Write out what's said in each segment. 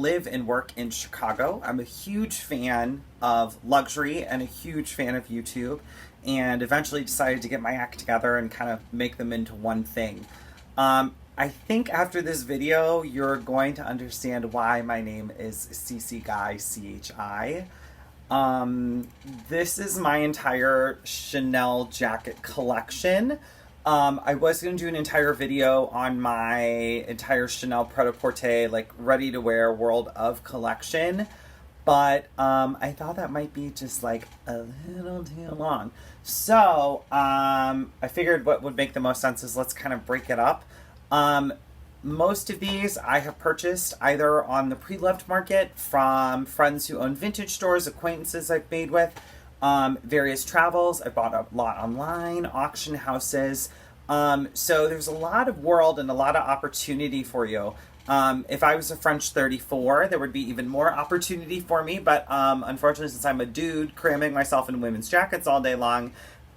live and work in Chicago. I'm a huge fan of luxury and a huge fan of YouTube, and eventually decided to get my act together and kind of make them into one thing. I think after this video, you're going to understand why my name is CC Guy, CHI. This is my entire Chanel jacket collection. I was going to do an entire video on my entire Chanel Pret-a-Porter, like ready-to-wear world of collection, but I thought that might be just like a little too long. So I figured what would make the most sense is let's kind of break it up. Most of these I have purchased either on the pre-loved market from friends who own vintage stores, acquaintances I've made with, various travels. I bought a lot online, auction houses. So there's a lot of world and a lot of opportunity for you. If I was a French 34, there would be even more opportunity for me. But unfortunately, since I'm a dude cramming myself in women's jackets all day long,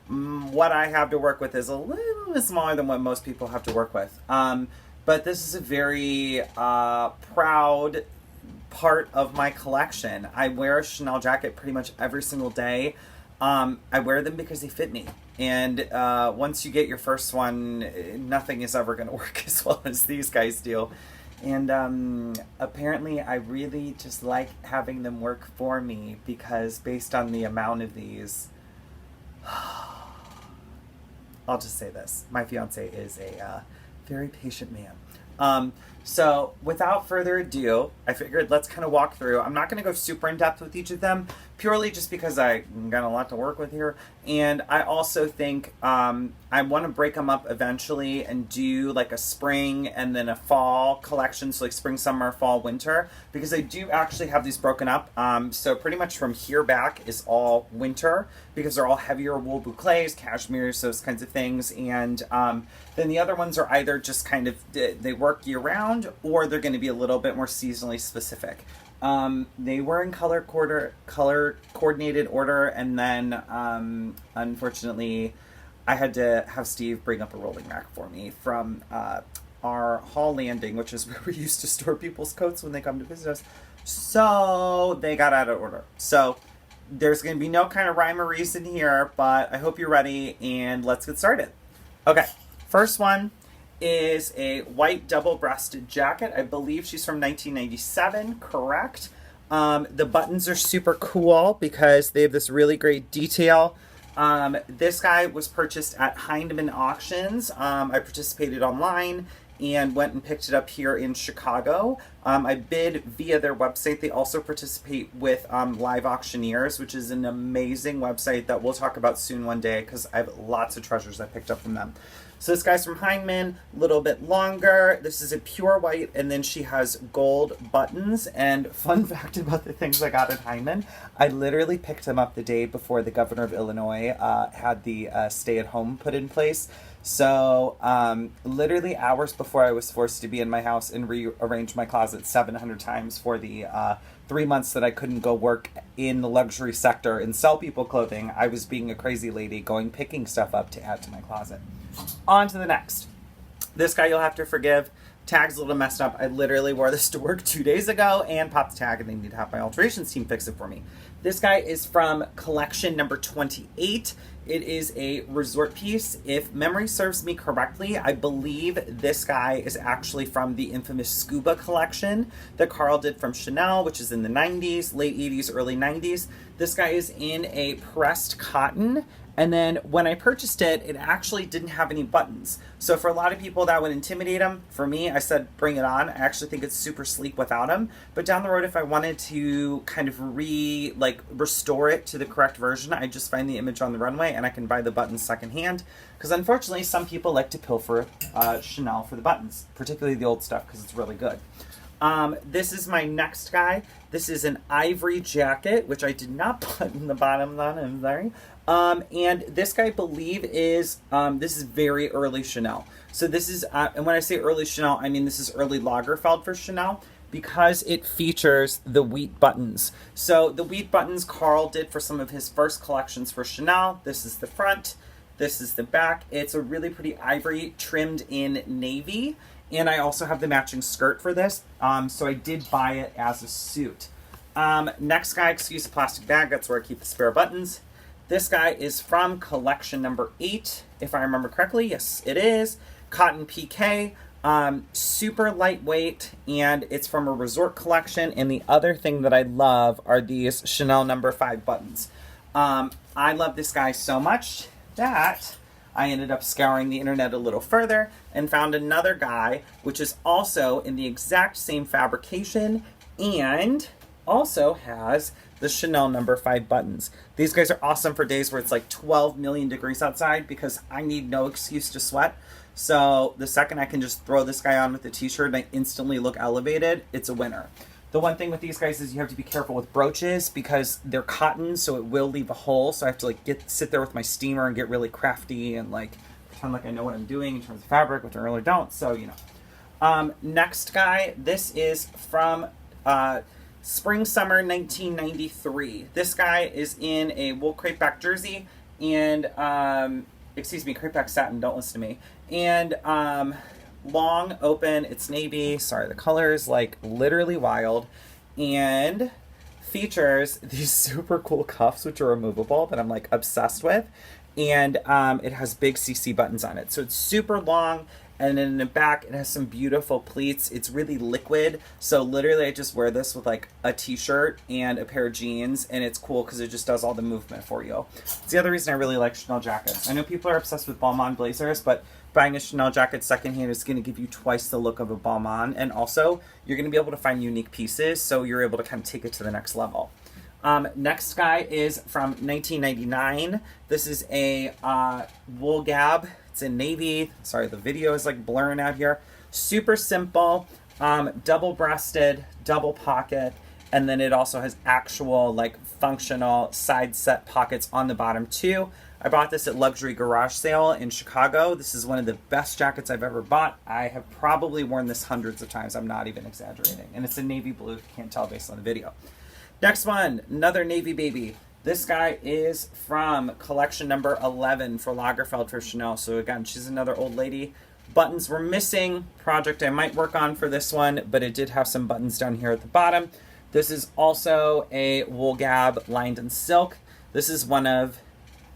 what I have to work with is a little bit smaller than what most people have to work with. But this is a very proud part of my collection. I wear a Chanel jacket pretty much every single day. I wear them because they fit me. And once you get your first one, nothing is ever going to work as well as these guys do. And apparently I really just like having them work for me because based on the amount of these, I'll just say this. My fiance is a very patient man. So without further ado, I figured let's kind of walk through. I'm not going to go super in depth with each of them, purely just because I got a lot to work with here. And I also think I want to break them up eventually and do like a spring and then a fall collection. So like spring, summer, fall, winter, because I do actually have these broken up. So pretty much from here back is all winter because they're all heavier wool boucles, cashmeres, those kinds of things. And then the other ones are either just kind of, they work year round, or they're going to be a little bit more seasonally specific. They were in color coordinated order, and then unfortunately I had to have Steve bring up a rolling rack for me from our hall landing, which is where we used to store people's coats when they come to visit us. So they got out of order. So there's going to be no kind of rhyme or reason here, but I hope you're ready, and let's get started. Okay, first one is a white double-breasted jacket. I believe she's from 1997, correct? The buttons are super cool because they have this really great detail. This guy was purchased at Heinemann Auctions. I participated online and went and picked it up here in Chicago. I bid via their website. They also participate with Live Auctioneers, which is an amazing website that we'll talk about soon one day because I have lots of treasures I picked up from them. So this guy's from Heinemann, a little bit longer. This is a pure white, and then she has gold buttons. And fun fact about the things I got at Heinemann, I literally picked them up the day before the governor of Illinois had the stay-at-home put in place. So literally hours before I was forced to be in my house and rearrange my closet 700 times for the 3 months that I couldn't go work in the luxury sector and sell people clothing, I was being a crazy lady picking stuff up to add to my closet. On to the next. This guy you'll have to forgive. Tag's a little messed up. I literally wore this to work 2 days ago and popped the tag, and they need to have my alterations team fix it for me. This guy is from collection number 28. It is a resort piece. If memory serves me correctly, I believe this guy is actually from the infamous Scuba collection that Carl did from Chanel, which is in the 90s, late 80s, early 90s. This guy is in a pressed cotton. And then when I purchased it, it actually didn't have any buttons. So for a lot of people that would intimidate them. For me, I said, bring it on. I actually think it's super sleek without them. But down the road, if I wanted to kind of restore it to the correct version, I just find the image on the runway and I can buy the buttons secondhand. Because unfortunately, some people like to pilfer Chanel for the buttons, particularly the old stuff because it's really good. This is my next guy. This is an Ivory Jacket, which I did not put in the bottom on, I'm sorry. And this guy, I believe, is, this is very early Chanel. So this is, and when I say early Chanel, I mean this is early Lagerfeld for Chanel, because it features the wheat buttons. So the wheat buttons Carl did for some of his first collections for Chanel. This is the front. This is the back. It's a really pretty ivory trimmed in navy. And I also have the matching skirt for this, so I did buy it as a suit. Next guy, excuse the plastic bag, that's where I keep the spare buttons. This guy is from collection number 8, if I remember correctly. Yes, it is. Cotton PK, super lightweight, and it's from a resort collection. And the other thing that I love are these Chanel number 5 buttons. I love this guy so much that I ended up scouring the internet a little further and found another guy, which is also in the exact same fabrication and also has the Chanel number 5 buttons. These guys are awesome for days where it's like 12 million degrees outside because I need no excuse to sweat. So the second I can just throw this guy on with a t-shirt and I instantly look elevated, it's a winner. The one thing with these guys is you have to be careful with brooches because they're cotton, so it will leave a hole. So I have to like sit there with my steamer and get really crafty and like pretend like I know what I'm doing in terms of fabric, which I really don't. So, you know. Next guy, this is from Spring Summer 1993. This guy is in a wool crepe back jersey and crepe back satin, don't listen to me. And long, open, it's navy. Sorry, the color is like literally wild. And features these super cool cuffs, which are removable, that I'm like obsessed with. And it has big CC buttons on it. So it's super long. And then in the back, it has some beautiful pleats. It's really liquid. So literally I just wear this with like a t-shirt and a pair of jeans. And it's cool because it just does all the movement for you. It's the other reason I really like Chanel jackets. I know people are obsessed with Balmain blazers, but buying a Chanel jacket secondhand is going to give you twice the look of a Balmain. And also, you're going to be able to find unique pieces. So you're able to kind of take it to the next level. Next guy is from 1999. This is a wool gab. It's in navy. Sorry, the video is like blurring out here. Super simple, double-breasted, double pocket, and then it also has actual like functional side set pockets on the bottom too. I bought this at Luxury Garage Sale in Chicago. This is one of the best jackets I've ever bought. I have probably worn this hundreds of times. I'm not even exaggerating. And it's in navy blue. You can't tell based on the video. Next one, another navy baby. This guy is from collection number 11 for Lagerfeld for Chanel. So again, she's another old lady. Buttons were missing. Project I might work on for this one, but it did have some buttons down here at the bottom. This is also a wool gab lined in silk. This is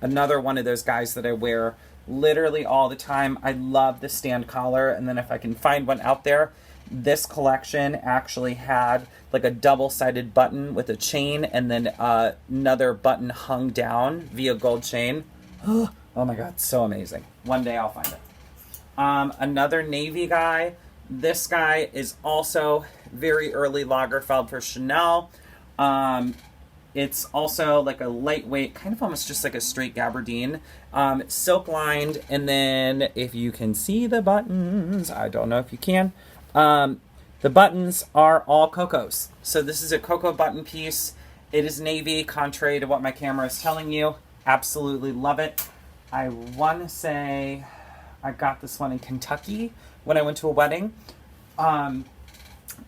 another one of those guys that I wear literally all the time. I love the stand collar, and then if I can find one out there, this collection actually had like a double-sided button with a chain and then another button hung down via gold chain. Oh my God, so amazing. One day I'll find it. Another navy guy. This guy is also very early Lagerfeld for Chanel. It's also like a lightweight, kind of almost just like a straight gabardine, silk lined. And then if you can see the buttons, I don't know if you can, the buttons are all Cocos. So this is a Coco button piece. It is navy, contrary to what my camera is telling you. Absolutely love it. I want to say I got this one in Kentucky when I went to a wedding.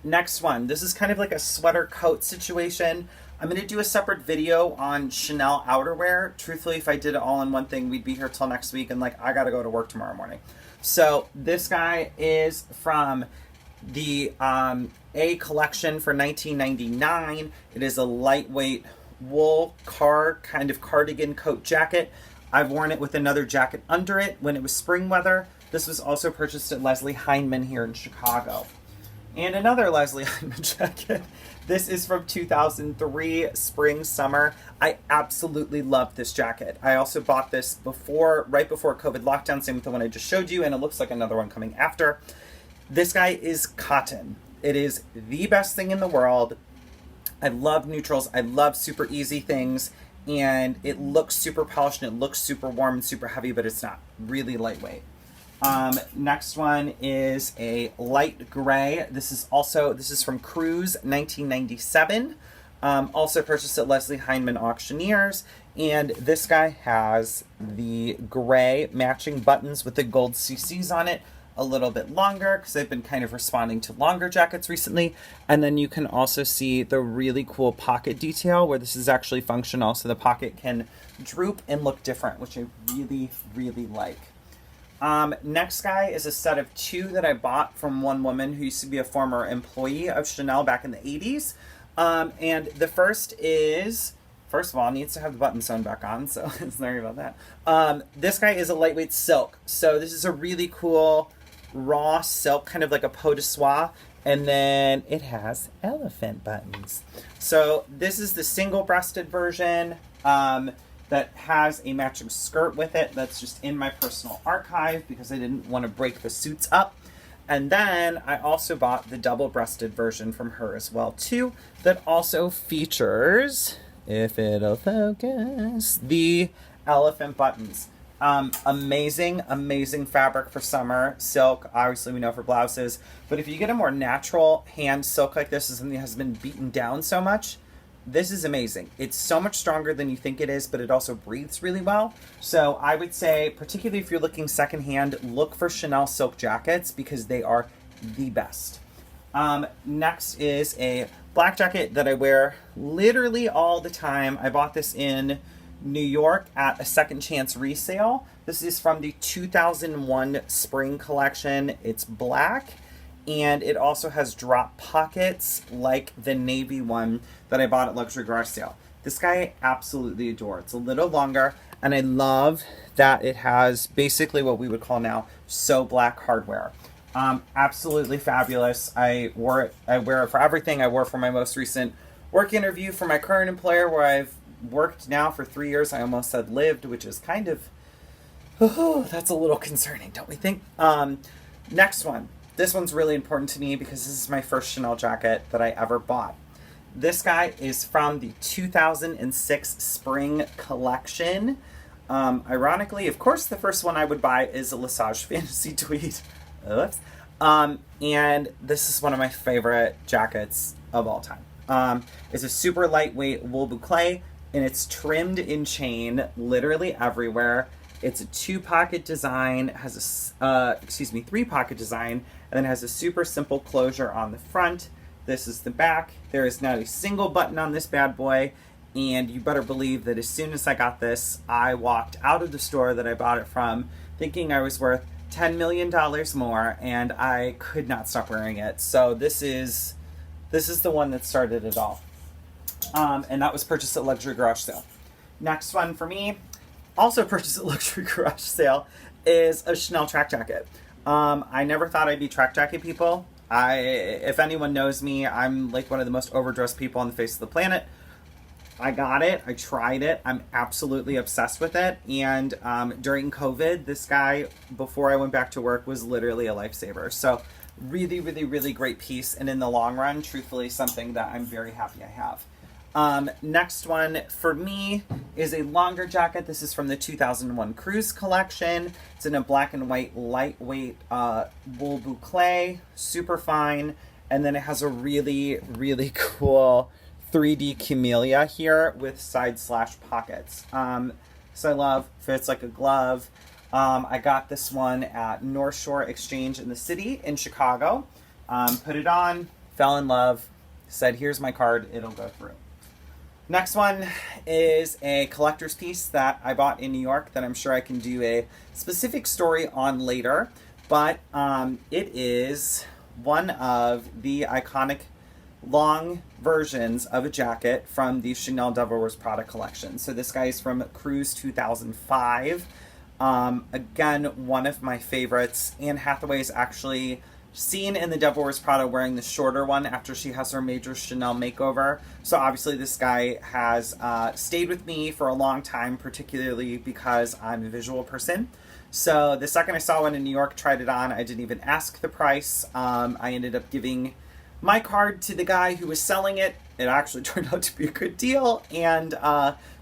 Next one. This is kind of like a sweater coat situation. I'm going to do a separate video on Chanel outerwear. Truthfully, if I did it all in one thing, we'd be here till next week, and like I got to go to work tomorrow morning. So this guy is from the A collection for 1999. It is a lightweight wool kind of cardigan coat jacket. I've worn it with another jacket under it when it was spring weather. This was also purchased at Leslie Heinman here in Chicago. And another Leslie Heinman jacket. This is from 2003, spring, summer. I absolutely love this jacket. I also bought this right before COVID lockdown, same with the one I just showed you, and it looks like another one coming after. This guy is cotton. It is the best thing in the world. I love neutrals. I love super easy things, and it looks super polished, and it looks super warm and super heavy, but it's not. Really lightweight. Next one is a light gray. This is from Cruise 1997. Also purchased at Leslie Heinman Auctioneers. And this guy has the gray matching buttons with the gold CCs on it. A little bit longer because I've been kind of responding to longer jackets recently. And then you can also see the really cool pocket detail where this is actually functional. So the pocket can droop and look different, which I really, really like. Next guy is a set of 2 that I bought from one woman who used to be a former employee of Chanel back in the 80s. And the first is, first of all, needs to have the button sewn back on, so sorry about that. This guy is a lightweight silk. So this is a really cool raw silk, kind of like a peau de soie. And then it has elephant buttons. So this is the single-breasted version. That has a matching skirt with it. That's just in my personal archive because I didn't want to break the suits up. And then I also bought the double-breasted version from her as well too, that also features, if it'll focus, the elephant buttons. Amazing, amazing fabric for summer. Silk, obviously we know for blouses, but if you get a more natural hand silk like this, is something that has been beaten down so much, this is amazing. It's so much stronger than you think it is, but it also breathes really well. So I would say, particularly if you're looking secondhand, look for Chanel silk jackets because they are the best. Next is a black jacket that I wear literally all the time. I bought this in New York at a second chance resale. This is from the 2001 spring collection. It's black. And it also has drop pockets like the navy one that I bought at Luxury Garage Sale. This guy I absolutely adore. It's a little longer, and I love that it has basically what we would call now so black hardware. Absolutely fabulous. I wear it for everything. I wore it for my most recent work interview for my current employer, where I've worked now for 3 years. I almost said lived, which is kind of, that's a little concerning, don't we think? Next one. This one's really important to me because this is my first Chanel jacket that I ever bought. This guy is from the 2006 spring collection. Ironically, of course, the first one I would buy is a Lesage Fantasy Tweed. Oops. And this is one of my favorite jackets of all time. It's a super lightweight wool boucle, and it's trimmed in chain literally everywhere. It's a 2-pocket design, has a, 3-pocket design, and then has a super simple closure on the front. This is the back. There is not a single button on this bad boy, and you better believe that as soon as I got this, I walked out of the store that I bought it from thinking I was worth $10 million more, and I could not stop wearing it. So this is the one that started it all. And that was purchased at Luxury Garage Sale. Next one for me, also purchased at Luxury Garage Sale, is a Chanel track jacket. I never thought I'd be track jacket people. If anyone knows me, I'm like one of the most overdressed people on the face of the planet. I got it. I tried it. I'm absolutely obsessed with it. And during COVID, this guy, before I went back to work, was literally a lifesaver. So really, really, really great piece. And in the long run, truthfully, something that I'm very happy I have. Next one for me is a longer jacket. This is from the 2001 Cruise collection. It's in a black and white lightweight wool boucle, super fine, and then it has a really, really cool 3D camellia here with side slash pockets. So I love, fits like a glove. I got this one at North Shore Exchange in the city in Chicago. Put it on, fell in love, said here's my card, it'll go through. Next one is a collector's piece that I bought in New York that I'm sure I can do a specific story on later, but it is one of the iconic long versions of a jacket from the Chanel Devil Wears Prada collection. So this guy is from Cruise 2005. Again, one of my favorites. Anne Hathaway is actually seen in the Devil Wears Prada wearing the shorter one after she has her major Chanel makeover. So obviously this guy has stayed with me for a long time, particularly because I'm a visual person. So the second I saw one in New York, tried it on, I didn't even ask the price. I ended up giving my card to the guy who was selling it. It actually turned out to be a good deal, and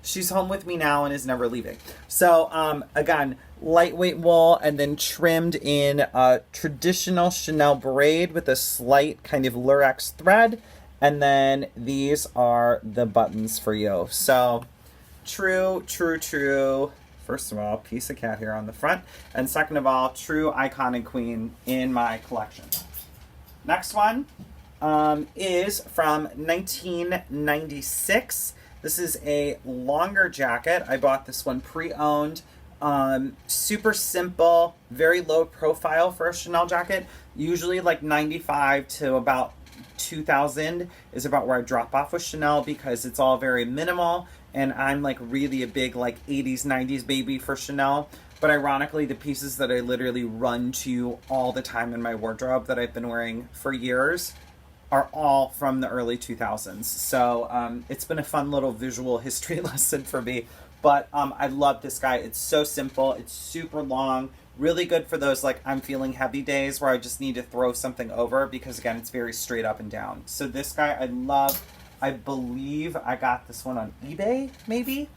she's home with me now and is never leaving. So again, lightweight wool and then trimmed in a traditional Chanel braid with a slight kind of lurex thread, and then these are the buttons for you. So true. First of all, piece of cat hair on the front, and second of all, true icon and queen in my collection. Next one is from 1996. This is a longer jacket. I bought this one pre-owned Super simple, very low profile for a Chanel jacket. Usually like 95 to about 2000 is about where I drop off with Chanel, because it's all very minimal, and I'm like really a big like 80s 90s baby for Chanel. But ironically, the pieces that I literally run to all the time in my wardrobe that I've been wearing for years are all from the early 2000s. So it's been a fun little visual history lesson for me. But I love this guy. It's so simple. It's super long. Really good for those like I'm feeling heavy days where I just need to throw something over, because again, it's very straight up and down. So this guy I love. I believe I got this one on eBay, maybe.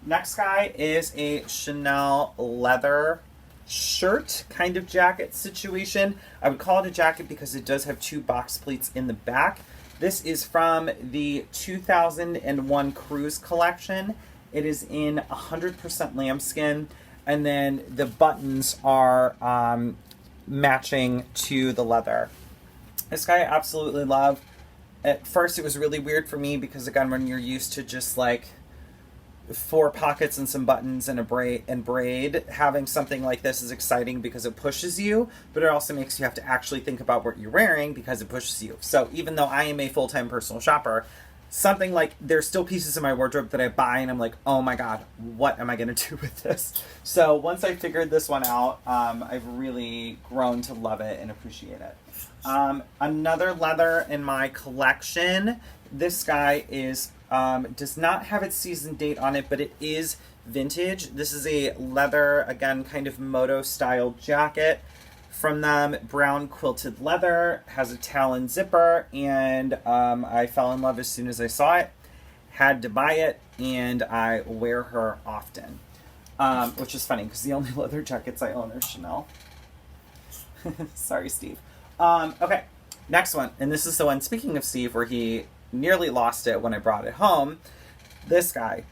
Next guy is a Chanel leather shirt kind of jacket situation. I would call it a jacket because it does have 2 box pleats in the back. This is from the 2001 Cruise collection. It is in 100% lambskin, and then the buttons are matching to the leather. This guy I absolutely love. At first it was really weird for me because, again, when you're used to just like 4 pockets and some buttons and a braid, having something like this is exciting because it pushes you, but it also makes you have to actually think about what you're wearing because it pushes you. So even though I am a full-time personal shopper, something like, there's still pieces in my wardrobe that I buy and I'm like, oh my god, what am I going to do with this? So once I figured this one out, I've really grown to love it and appreciate it. Another leather in my collection. This guy is does not have its season date on it, but it is vintage. This is a leather, again, kind of moto style jacket from them. Brown quilted leather, has a talon zipper, and I fell in love as soon as I saw it. Had to buy it, and I wear her often. Which is funny because the only leather jackets I own are Chanel. Sorry, Steve. Okay, next one, and this is the one, speaking of Steve, where he nearly lost it when I brought it home. This guy.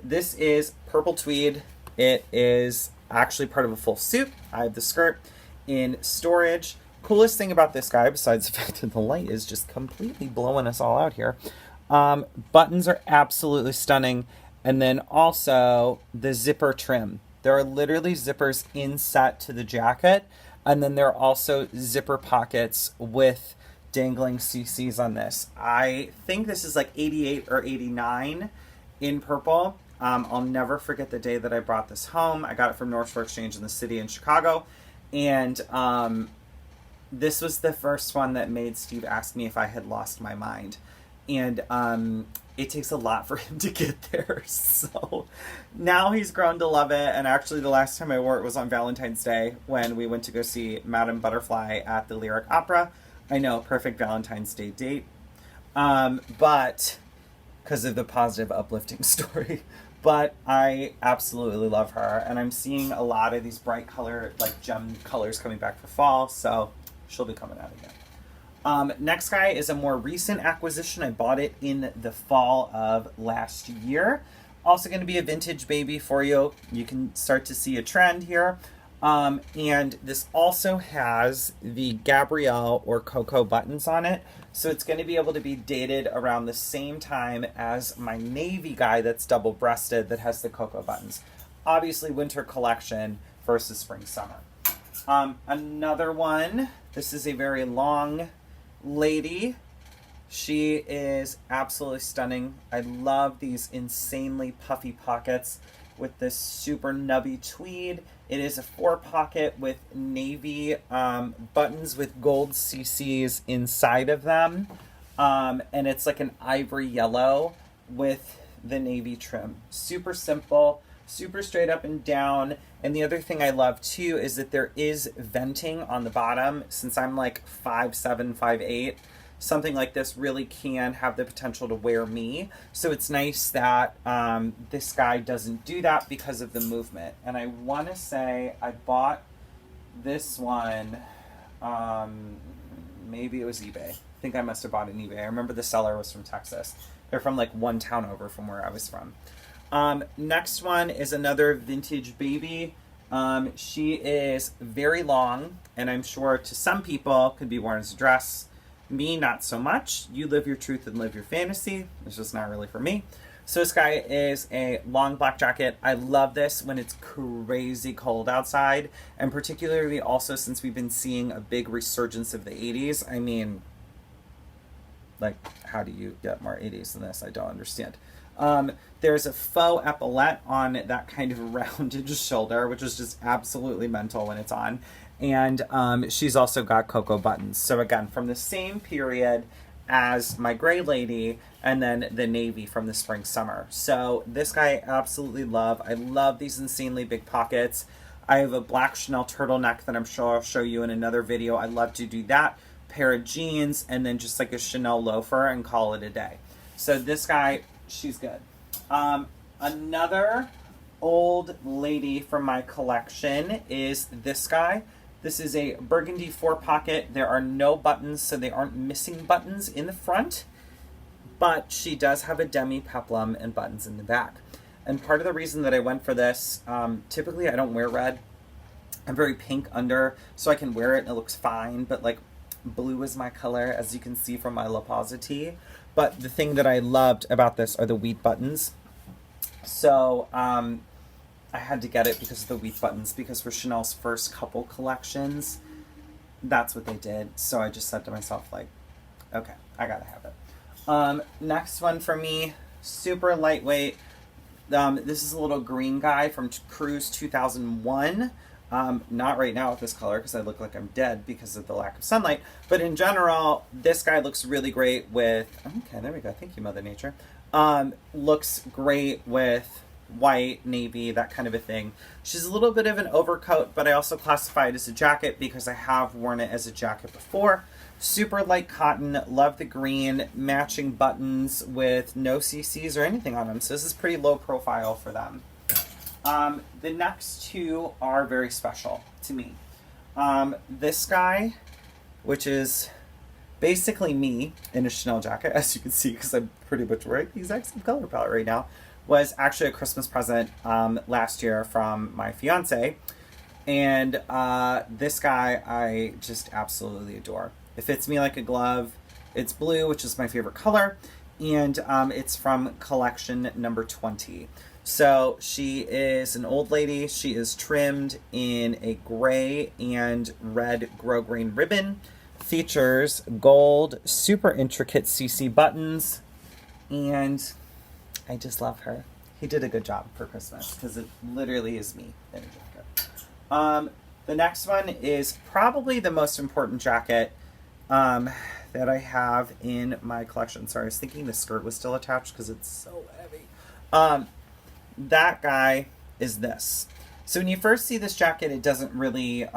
This is purple tweed. It is actually part of a full suit. I have the skirt in storage. Coolest thing about this guy, besides the fact that the light is just completely blowing us all out here, buttons are absolutely stunning. And then also the zipper trim. There are literally zippers inset to the jacket. And then there are also zipper pockets with dangling CCs on this. I think this is like 88 or 89 in purple. I'll never forget the day that I brought this home. I got it from North Shore Exchange in the city in Chicago. And this was the first one that made Steve ask me if I had lost my mind. And it takes a lot for him to get there. So now he's grown to love it. And actually the last time I wore it was on Valentine's Day when we went to go see Madame Butterfly at the Lyric Opera. I know, perfect Valentine's Day date. But because of the positive, uplifting story. But I absolutely love her. And I'm seeing a lot of these bright color, like gem colors coming back for fall. So she'll be coming out again. Next guy is a more recent acquisition. I bought it in the fall of last year. Also going to be a vintage baby for you. You can start to see a trend here. And this also has the Gabrielle or Coco buttons on it. So it's going to be able to be dated around the same time as my navy guy that's double-breasted that has the Coco buttons. Obviously winter collection versus spring summer. Another one. This is a very long lady. She is absolutely stunning. I love these insanely puffy pockets with this super nubby tweed. It is a 4-pocket with navy buttons with gold CCs inside of them. And it's like an ivory yellow with the navy trim. Super simple, super straight up and down. And the other thing I love too is that there is venting on the bottom. Since I'm like 5'7", 5'8", something like this really can have the potential to wear me. So it's nice that this guy doesn't do that because of the movement. And I want to say I bought this one, maybe it was eBay. I think I must have bought it on eBay. I remember the seller was from Texas. They're from like one town over from where I was from. Next one is another vintage baby. She is very long, and I'm sure to some people could be worn as a dress. Me, not so much. You live your truth and live your fantasy. It's just not really for me. So this guy is a long black jacket. I love this when it's crazy cold outside, and particularly also since we've been seeing a big resurgence of the 80s. I mean, like, how do you get more 80s than this? I don't understand. There's a faux epaulette on that kind of rounded shoulder, which is just absolutely mental when it's on. And she's also got cocoa buttons. So again, from the same period as my gray lady, and then the navy from the spring summer. So this guy I absolutely love. I love these insanely big pockets. I have a black Chanel turtleneck that I'm sure I'll show you in another video. I love to do that. Pair of jeans, and then just like a Chanel loafer and call it a day. So this guy, she's good. Another old lady from my collection is this guy. This is a burgundy 4-pocket. There are no buttons, so they aren't missing buttons in the front, but she does have a demi peplum and buttons in the back. And part of the reason that I went for this, typically I don't wear red. I'm very pink under, so I can wear it and it looks fine, but like blue is my color, as you can see from my La Pausa tee. But the thing that I loved about this are the wheat buttons. So I had to get it because of the wheat buttons, because for Chanel's first couple collections, that's what they did. So I just said to myself, like, okay, I gotta have it. Next one for me, super lightweight. This is a little green guy from Cruise 2001. Not right now with this color because I look like I'm dead because of the lack of sunlight. But in general, this guy looks really great with... Okay, there we go. Thank you, Mother Nature. Looks great with white, navy, that kind of a thing. She's a little bit of an overcoat, but I also classify it as a jacket because I have worn it as a jacket before. Super light cotton. Love the green. Matching buttons with no CCs or anything on them. So this is pretty low profile for them. The next two are very special to me. This guy, which is basically me in a Chanel jacket, as you can see, because I'm pretty much wearing the exact same color palette right now, was actually a Christmas present last year from my fiance. And this guy I just absolutely adore. It fits me like a glove. It's blue, which is my favorite color, and it's from collection number 20. So she is an old lady. She is trimmed in a gray and red grosgrain ribbon. Features gold, super intricate CC buttons, and I just love her. He did a good job for Christmas because it literally is me in a jacket. The next one is probably the most important jacket that I have in my collection. Sorry, I was thinking the skirt was still attached because it's so heavy. That guy is this. So when you first see this jacket, it doesn't really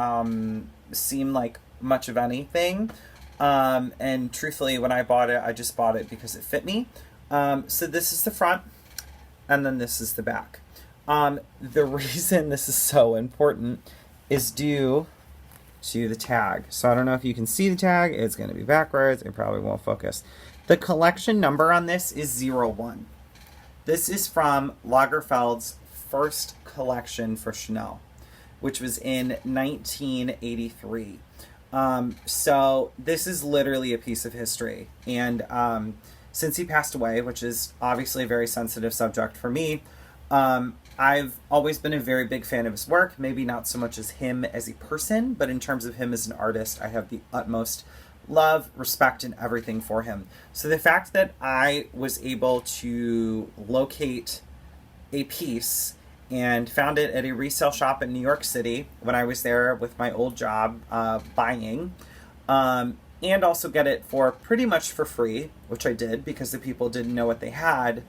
seem like much of anything. And truthfully, when I bought it, I just bought it because it fit me. So this is the front, and then this is the back. The reason this is so important is due to the tag. So I don't know if you can see the tag. It's going to be backwards. It probably won't focus. The collection number on this is 01. This is from Lagerfeld's first collection for Chanel, which was in 1983. So this is literally a piece of history. And since he passed away, which is obviously a very sensitive subject for me, I've always been a very big fan of his work. Maybe not so much as him as a person, but in terms of him as an artist, I have the utmost love, respect, and everything for him. So the fact that I was able to locate a piece and found it at a resale shop in New York City when I was there with my old job buying, and also get it for pretty much for free, which I did because the people didn't know what they had.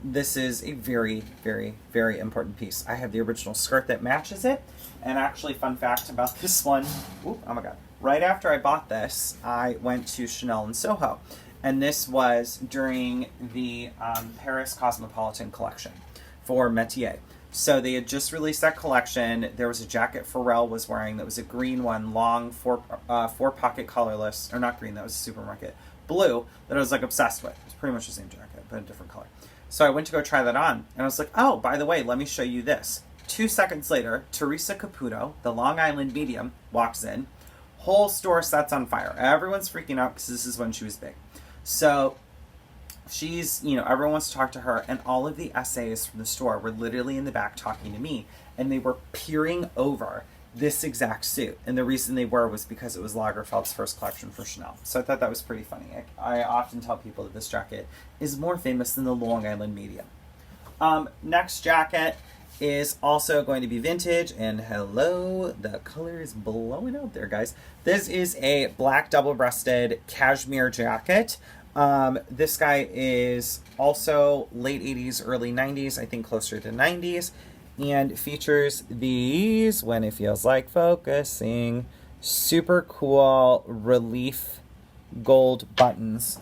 This is a very, very, very important piece. I have the original skirt that matches it. And actually, fun fact about this one, oh my God. Right after I bought this, I went to Chanel in Soho. And this was during the Paris Cosmopolitan collection for Métier. So they had just released that collection. There was a jacket Pharrell was wearing that was a green one, long, four-pocket collarless, or not green, that was a supermarket, blue, that I was like obsessed with. It was pretty much the same jacket, but a different color. So I went to go try that on, and I was like, oh, by the way, let me show you this. 2 seconds later, Teresa Caputo, the Long Island medium, walks in. Whole store sets on fire. Everyone's freaking out because this is when she was big. So she's, you know, everyone wants to talk to her, and all of the essays from the store were literally in the back talking to me, and they were peering over this exact suit. And the reason they were was because it was Lagerfeld's first collection for Chanel. So I thought that was pretty funny. I often tell people that this jacket is more famous than the Long Island medium. Next jacket is also going to be vintage, and hello, the color is blowing out there, guys. This is a black double-breasted cashmere jacket. This guy is also late 80s, early 90s, I think closer to 90s, and features these, when it feels like focusing, super cool relief gold buttons.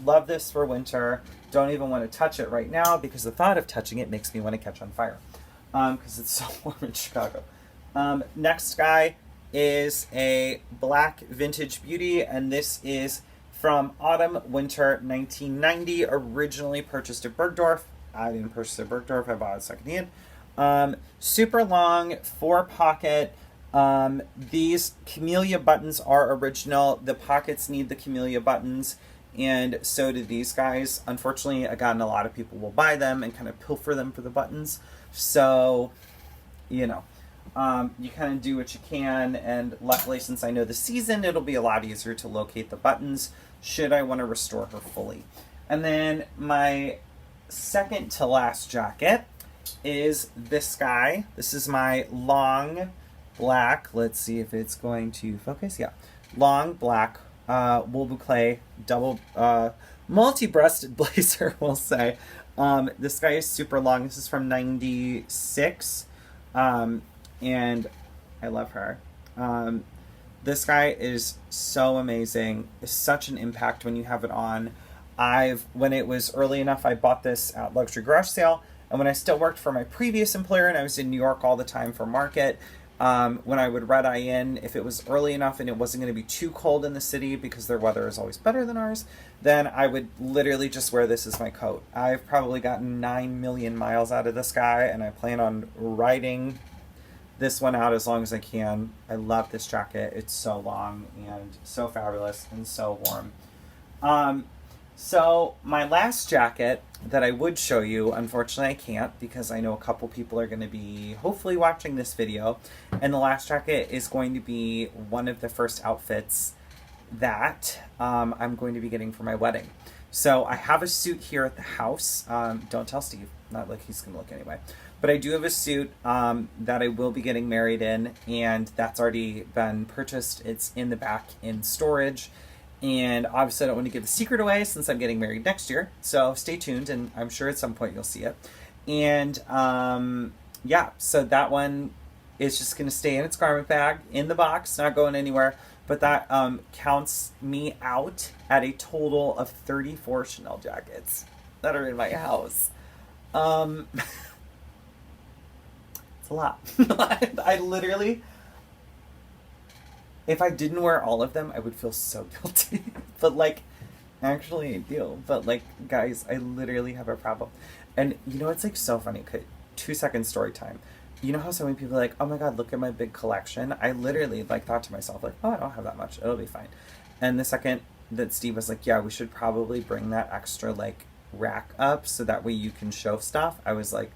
Love this for winter. Don't even want to touch it right now because the thought of touching it makes me want to catch on fire because it's so warm in Chicago. Next guy is a black vintage beauty, and this is from autumn winter 1990, originally purchased at Bergdorf. I didn't purchase it at Bergdorf, I bought it secondhand. Super long, 4-pocket. These camellia buttons are original. The pockets need the camellia buttons, and so do these guys. Unfortunately, again, a lot of people will buy them and kind of pilfer them for the buttons. So, you know, you kind of do what you can, and luckily, since I know the season, it'll be a lot easier to locate the buttons should I want to restore her fully. And then my second to last jacket is this guy. This is my long black, let's see if it's going to focus, yeah, long black wool boucle double multi-breasted blazer, we'll say. This guy is super long. This is from 96, and I love her. This guy is so amazing. It's such an impact when you have it on. When it was early enough, I bought this at Luxury Garage Sale, and when I still worked for my previous employer and I was in New York all the time for market, when I would red eye in, if it was early enough and it wasn't going to be too cold in the city because their weather is always better than ours, then I would literally just wear this as my coat. I've probably gotten 9 million miles out of this guy, and I plan on riding this one out as long as I can. I love this jacket. It's so long and so fabulous and so warm. So my last jacket that I would show you, unfortunately I can't because I know a couple people are going to be hopefully watching this video, and the last jacket is going to be one of the first outfits that I'm going to be getting for my wedding. So I have a suit here at the house. Don't tell Steve, not like he's going to look anyway. But I do have a suit that I will be getting married in, and that's already been purchased. It's in the back in storage. And obviously I don't want to give the secret away since I'm getting married next year. So stay tuned, and I'm sure at some point you'll see it. And yeah, so that one is just going to stay in its garment bag, in the box, not going anywhere. But that counts me out at a total of 34 Chanel jackets that are in my house. It's a lot. I literally... If I didn't wear all of them, I would feel so guilty. But, like, actually I do. But, like, guys, I literally have a problem. And, you know, it's, like, so funny. Okay, 2-second story time. You know how so many people are like, oh, my God, look at my big collection? I literally, like, thought to myself, like, oh, I don't have that much. It'll be fine. And the second that Steve was like, yeah, we should probably bring that extra, like, rack up so that way you can show stuff, I was like...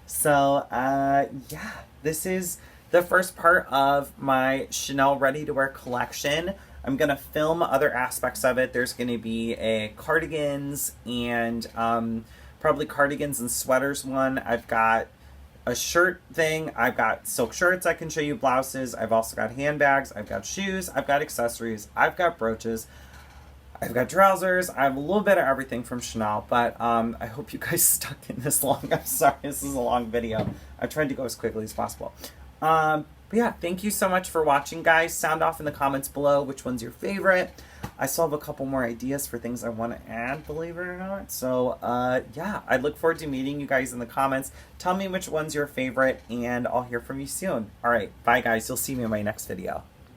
So, yeah, this is... the first part of my Chanel ready-to-wear collection. I'm going to film other aspects of it. There's going to be a cardigans and probably cardigans and sweaters one. I've got a shirt thing. I've got silk shirts I can show you, blouses. I've also got handbags. I've got shoes. I've got accessories. I've got brooches. I've got trousers. I have a little bit of everything from Chanel, but I hope you guys stuck in this long. I'm sorry, this is a long video. I tried to go as quickly as possible. But yeah, thank you so much for watching, guys. Sound off in the comments below which one's your favorite. I still have a couple more ideas for things I want to add, believe it or not. So, yeah, I look forward to meeting you guys in the comments. Tell me which one's your favorite, and I'll hear from you soon. All right, bye, guys. You'll see me in my next video.